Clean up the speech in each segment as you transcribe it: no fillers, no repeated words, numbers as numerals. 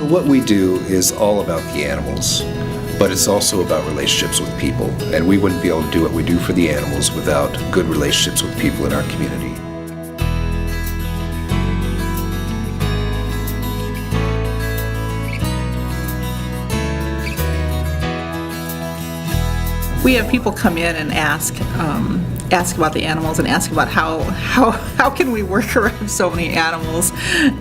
What we do is all about the animals, but it's also about relationships with people, and we wouldn't be able to do what we do for the animals without good relationships with people in our community. We have people come in and ask about the animals and ask about how can we work around so many animals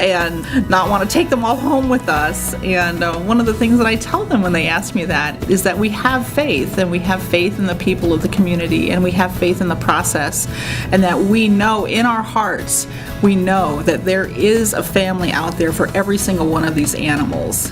and not want to take them all home with us. And one of the things that I tell them when they ask me that is that we have faith, and we have faith in the people of the community, and we have faith in the process, and that we know in our hearts, we know that there is a family out there for every single one of these animals.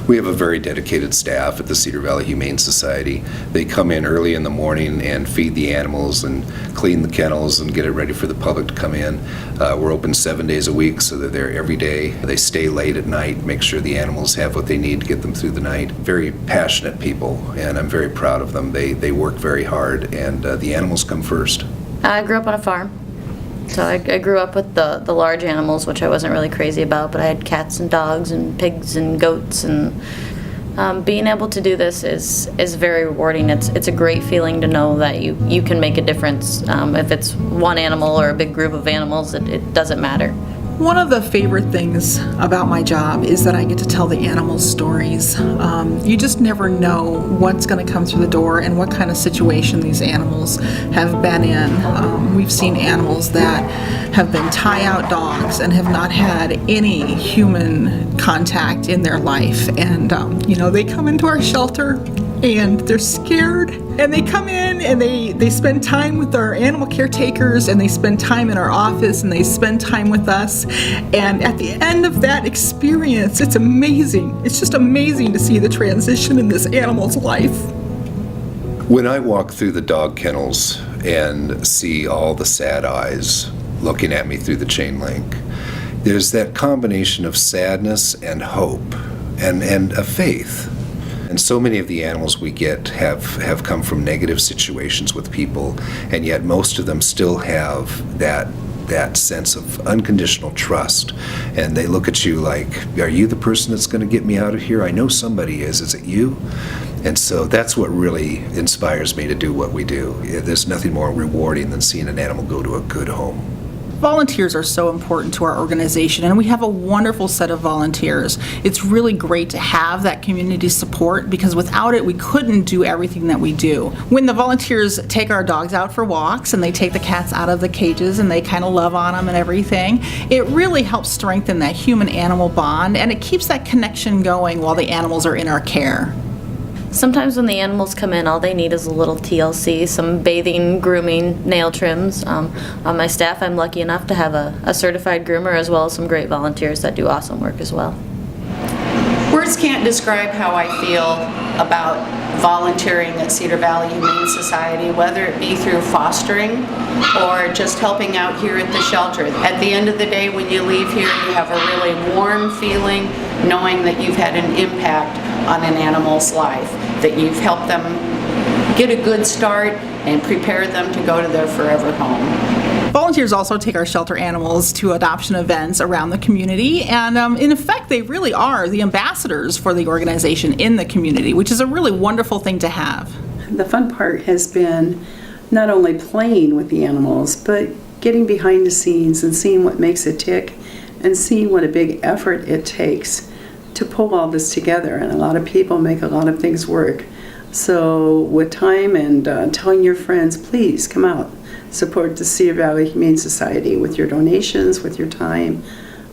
We have a very dedicated staff at the Cedar Valley Humane Society. They come in early in the morning and feed the animals and clean the kennels and get it ready for the public to come in. We're open 7 days a week, so they're there every day. They stay late at night, make sure the animals have what they need to get them through the night. Very passionate people, and I'm very proud of them. They work very hard, and the animals come first. I grew up on a farm. So I grew up with the large animals, which I wasn't really crazy about, but I had cats and dogs and pigs and goats, and being able to do this is very rewarding. It's a great feeling to know that you can make a difference. If it's one animal or a big group of animals, it doesn't matter. One of the favorite things about my job is that I get to tell the animals stories. You just never know what's going to come through the door and what kind of situation these animals have been in. We've seen animals that have been tie-out dogs and have not had any human contact in their life. And, they come into our shelter and they're scared, and they come in and they spend time with our animal caretakers, and they spend time in our office, and they spend time with us. And at the end of that experience, it's amazing. It's just amazing to see the transition in this animal's life. When I walk through the dog kennels and see all the sad eyes looking at me through the chain link, there's that combination of sadness and hope and a faith. And so many of the animals we get have come from negative situations with people, and yet most of them still have that sense of unconditional trust. And they look at you like, are you the person that's going to get me out of here? I know somebody is. Is it you? And so that's what really inspires me to do what we do. There's nothing more rewarding than seeing an animal go to a good home. Volunteers are so important to our organization, and we have a wonderful set of volunteers. It's really great to have that community support, because without it, we couldn't do everything that we do. When the volunteers take our dogs out for walks and they take the cats out of the cages and they kind of love on them and everything, it really helps strengthen that human-animal bond, and it keeps that connection going while the animals are in our care. Sometimes when the animals come in, all they need is a little TLC, some bathing, grooming, nail trims. On my staff, I'm lucky enough to have a certified groomer, as well as some great volunteers that do awesome work as well. Words can't describe how I feel about volunteering at Cedar Valley Humane Society, whether it be through fostering or just helping out here at the shelter. At the end of the day, when you leave here, you have a really warm feeling knowing that you've had an impact on an animal's life, that you've helped them get a good start and prepare them to go to their forever home. Volunteers also take our shelter animals to adoption events around the community, and in effect, they really are the ambassadors for the organization in the community, which is a really wonderful thing to have. The fun part has been not only playing with the animals, but getting behind the scenes and seeing what makes it tick, and seeing what a big effort it takes to pull all this together. And a lot of people make a lot of things work. So with time and telling your friends, please come out, support the Cedar Valley Humane Society with your donations, with your time,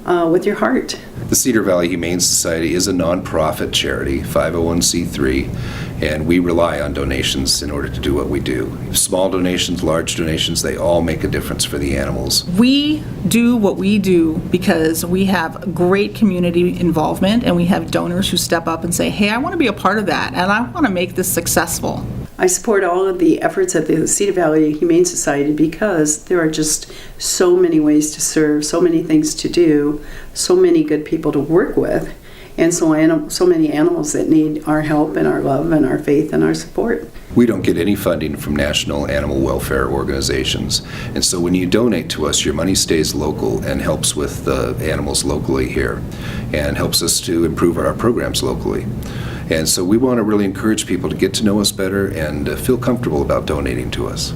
with your heart. The Cedar Valley Humane Society is a nonprofit charity, 501c3, and we rely on donations in order to do what we do. Small donations, large donations, they all make a difference for the animals. We do what we do because we have great community involvement, and we have donors who step up and say, hey, I want to be a part of that, and I want to make this successful. I support all of the efforts at the Cedar Valley Humane Society because there are just so many ways to serve, so many things to do, so many good people to work with, and so many animals that need our help and our love and our faith and our support. We don't get any funding from national animal welfare organizations. And so when you donate to us, your money stays local and helps with the animals locally here and helps us to improve our programs locally. And so we want to really encourage people to get to know us better and feel comfortable about donating to us.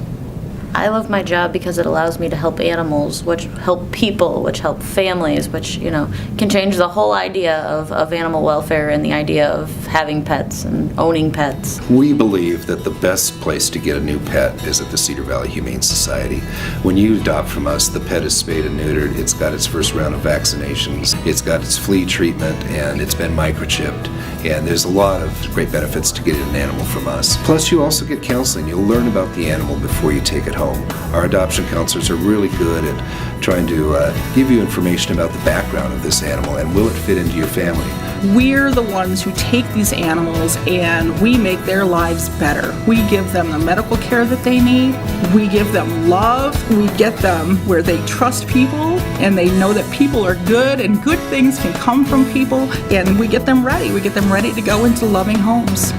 I love my job because it allows me to help animals, which help people, which help families, which, can change the whole idea of animal welfare and the idea of having pets and owning pets. We believe that the best place to get a new pet is at the Cedar Valley Humane Society. When you adopt from us, the pet is spayed and neutered, it's got its first round of vaccinations, it's got its flea treatment, and it's been microchipped. And there's a lot of great benefits to getting an animal from us. Plus, you also get counseling. You'll learn about the animal before you take it home. Our adoption counselors are really good at trying to give you information about the background of this animal and will it fit into your family. We're the ones who take these animals and we make their lives better. We give them the medical care that they need. We give them love. We get them where they trust people and they know that people are good and good things can come from people, and we get them ready. We get them ready to go into loving homes.